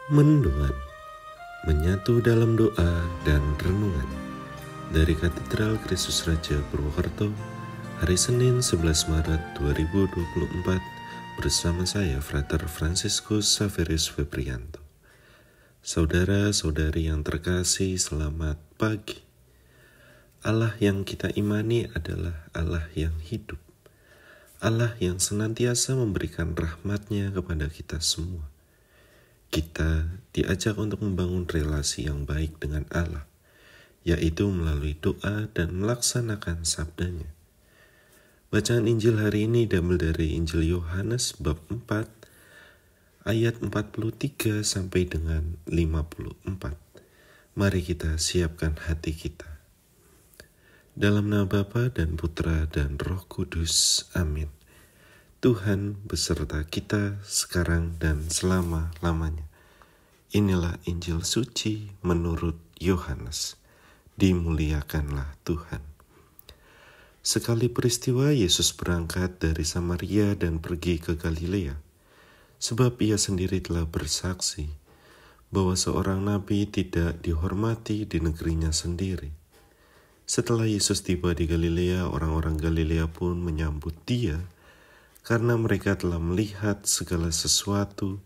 Mendoan, menyatu dalam doa dan renungan dari Katedral Kristus Raja Purwokerto, hari Senin 11 Maret 2024 bersama saya Frater Franciscus Saverus Febrianto. Saudara-saudari yang terkasih, selamat pagi. Allah yang kita imani adalah Allah yang hidup, Allah yang senantiasa memberikan rahmat-Nya kepada kita semua. Kita diajak untuk membangun relasi yang baik dengan Allah, yaitu melalui doa dan melaksanakan sabdanya. Bacaan Injil hari ini diambil dari Injil Yohanes bab 4, ayat 43 sampai dengan 54. Mari kita siapkan hati kita. Dalam nama Bapa dan Putra dan Roh Kudus. Amin. Tuhan beserta kita sekarang dan selama-lamanya. Inilah Injil suci menurut Yohanes. Dimuliakanlah Tuhan. Sekali peristiwa Yesus berangkat dari Samaria dan pergi ke Galilea, sebab ia sendiri telah bersaksi bahwa seorang nabi tidak dihormati di negerinya sendiri. Setelah Yesus tiba di Galilea, orang-orang Galilea pun menyambut dia, karena mereka telah melihat segala sesuatu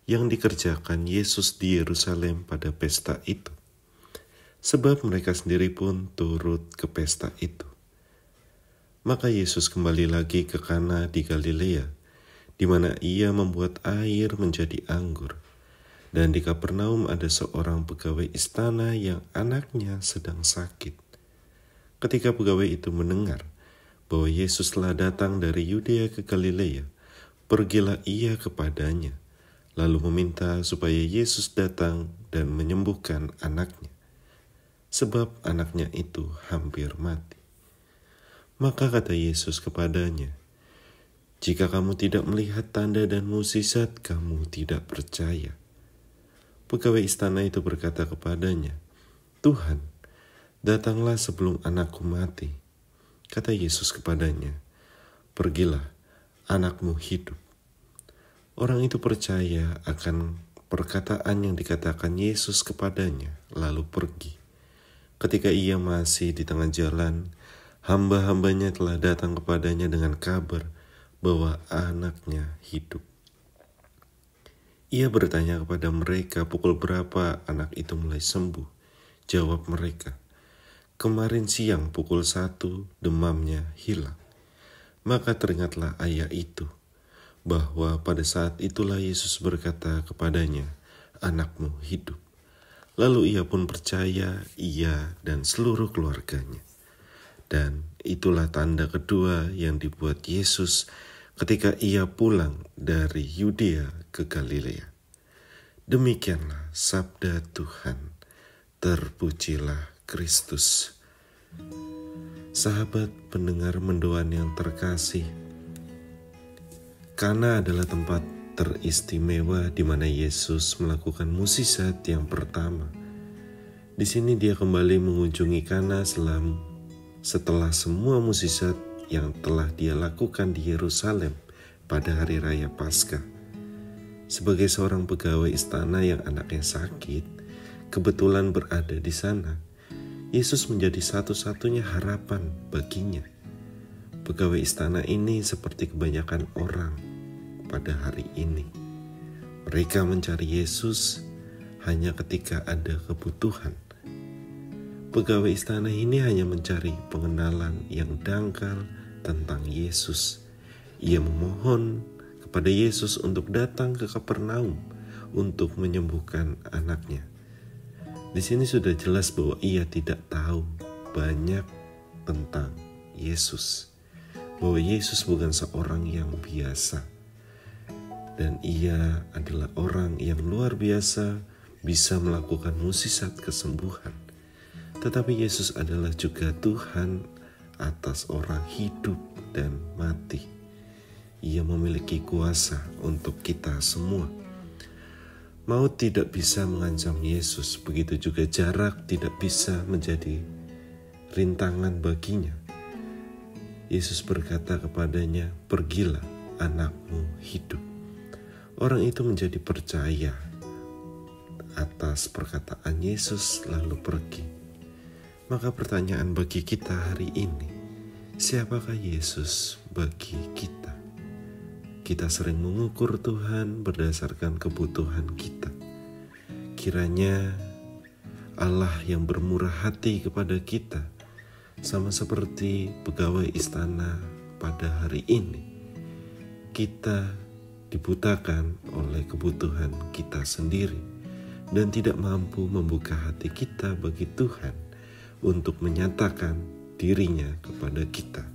yang dikerjakan Yesus di Yerusalem pada pesta itu. Sebab mereka sendiri pun turut ke pesta itu. Maka Yesus kembali lagi ke Kana di Galilea, di mana ia membuat air menjadi anggur. Dan di Kapernaum ada seorang pegawai istana yang anaknya sedang sakit. Ketika pegawai itu mendengar bahwa Yesus telah datang dari Yudea ke Galilea, pergilah ia kepadanya, lalu meminta supaya Yesus datang dan menyembuhkan anaknya, sebab anaknya itu hampir mati. Maka kata Yesus kepadanya, "Jika kamu tidak melihat tanda dan mukjizat, kamu tidak percaya." Pegawai istana itu berkata kepadanya, "Tuhan, datanglah sebelum anakku mati." Kata Yesus kepadanya, "Pergilah, anakmu hidup." Orang itu percaya akan perkataan yang dikatakan Yesus kepadanya, lalu pergi. Ketika ia masih di tengah jalan, hamba-hambanya telah datang kepadanya dengan kabar bahwa anaknya hidup. Ia bertanya kepada mereka pukul berapa anak itu mulai sembuh. Jawab mereka, "Kemarin siang pukul 1 demamnya hilang." Maka teringatlah ayah itu, bahwa pada saat itulah Yesus berkata kepadanya, "Anakmu hidup." Lalu ia pun percaya, ia dan seluruh keluarganya. Dan itulah tanda kedua yang dibuat Yesus ketika ia pulang dari Yudea ke Galilea. Demikianlah sabda Tuhan. Terpujilah Kristus. Sahabat pendengar mendoan yang terkasih, Kana adalah tempat teristimewa di mana Yesus melakukan mukjizat yang pertama. Di sini dia kembali mengunjungi Kana setelah semua mukjizat yang telah dia lakukan di Yerusalem pada hari raya Paskah. Sebagai seorang pegawai istana yang anaknya sakit, kebetulan berada di sana, Yesus menjadi satu-satunya harapan baginya. Pegawai istana ini seperti kebanyakan orang pada hari ini. Mereka mencari Yesus hanya ketika ada kebutuhan. Pegawai istana ini hanya mencari pengenalan yang dangkal tentang Yesus. Ia memohon kepada Yesus untuk datang ke Kapernaum untuk menyembuhkan anaknya. Di sini sudah jelas bahwa ia tidak tahu banyak tentang Yesus. Bahwa Yesus bukan seorang yang biasa. Dan ia adalah orang yang luar biasa, bisa melakukan mukjizat kesembuhan. Tetapi Yesus adalah juga Tuhan atas orang hidup dan mati. Ia memiliki kuasa untuk kita semua. Maut tidak bisa mengancam Yesus, begitu juga jarak tidak bisa menjadi rintangan baginya. Yesus berkata kepadanya, "Pergilah, anakmu hidup." Orang itu menjadi percaya atas perkataan Yesus lalu pergi. Maka pertanyaan bagi kita hari ini, siapakah Yesus bagi kita? Kita sering mengukur Tuhan berdasarkan kebutuhan kita. Kiranya Allah yang bermurah hati kepada kita, sama seperti pegawai istana pada hari ini, kita dibutakan oleh kebutuhan kita sendiri dan tidak mampu membuka hati kita bagi Tuhan untuk menyatakan dirinya kepada kita.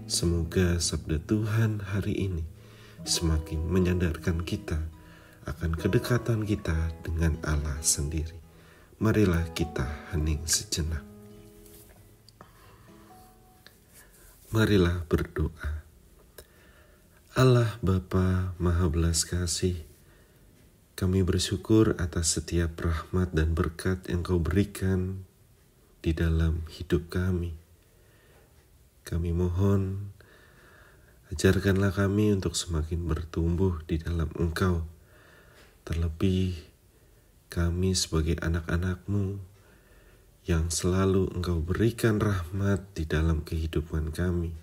Semoga sabda Tuhan hari ini semakin menyadarkan kita akan kedekatan kita dengan Allah sendiri. Marilah kita hening sejenak. Marilah berdoa. Allah Bapa Maha Belas Kasih, kami bersyukur atas setiap rahmat dan berkat yang Kau berikan di dalam hidup kami. Kami mohon, ajarkanlah kami untuk semakin bertumbuh di dalam Engkau. Terlebih kami sebagai anak-anak-Mu yang selalu Engkau berikan rahmat di dalam kehidupan kami.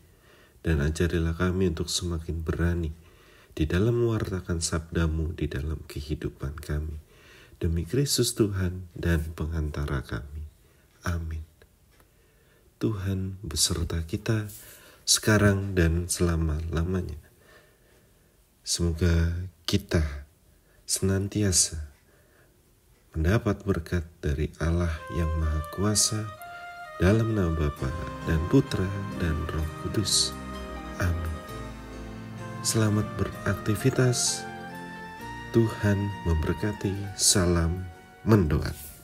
Dan ajarilah kami untuk semakin berani di dalam mewartakan sabda-Mu di dalam kehidupan kami. Demi Kristus Tuhan dan pengantara kami. Amin. Tuhan beserta kita sekarang dan selama-lamanya. Semoga kita senantiasa mendapat berkat dari Allah yang Maha Kuasa dalam nama Bapa dan Putra dan Roh Kudus. Amin. Selamat beraktivitas. Tuhan memberkati. Salam mendoat.